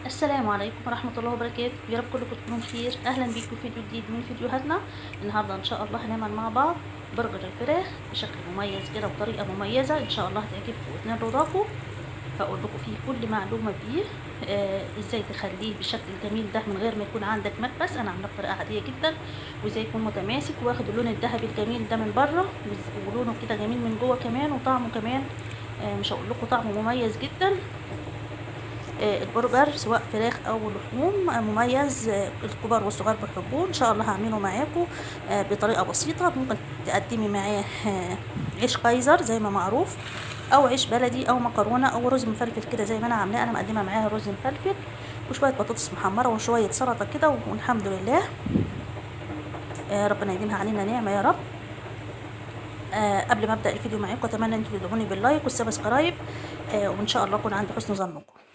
السلام عليكم ورحمة الله وبركاته، يا رب كلكم تكونوا بخير. أهلا بيكم في فيديو جديد من فيديوهاتنا. النهاردة إن شاء الله هنعمل مع بعض برجر الفراخ بشكل مميز كده وبطريقة مميزة إن شاء الله هتعجبكم وتنال رضاكم. هقول لكم فيه كل معلومة فيه، ازاي تخليه بالشكل الجميل ده من غير ما يكون عندك مكبس. انا عاملاه بطريقة عادية جدا، وازاي يكون متماسك واخد اللون الذهبي الجميل ده من بره ولونه كده جميل من جوه كمان، وطعمه كمان مش هقول لكم طعمه مميز جدا. البرجر سواء فراخ او لحوم مميز، الكبار والصغار بيحبوه. ان شاء الله هعمله معاكم بطريقه بسيطه. ممكن تقدمي معاه عيش كايزر زي ما معروف، او عيش بلدي، او مكرونه، او رز مفلفل كده زي ما انا عاملاه. انا مقدمه معاه رز مفلفل وشويه بطاطس محمره وشويه سلطه كده، والحمد لله. ربنا يديمها علينا نعمه يا رب. قبل ما ابدا الفيديو معاكم اتمنى ان انتم تدعوني باللايك والسبسكرايب، وان شاء الله اكون عند حسن ظنكم.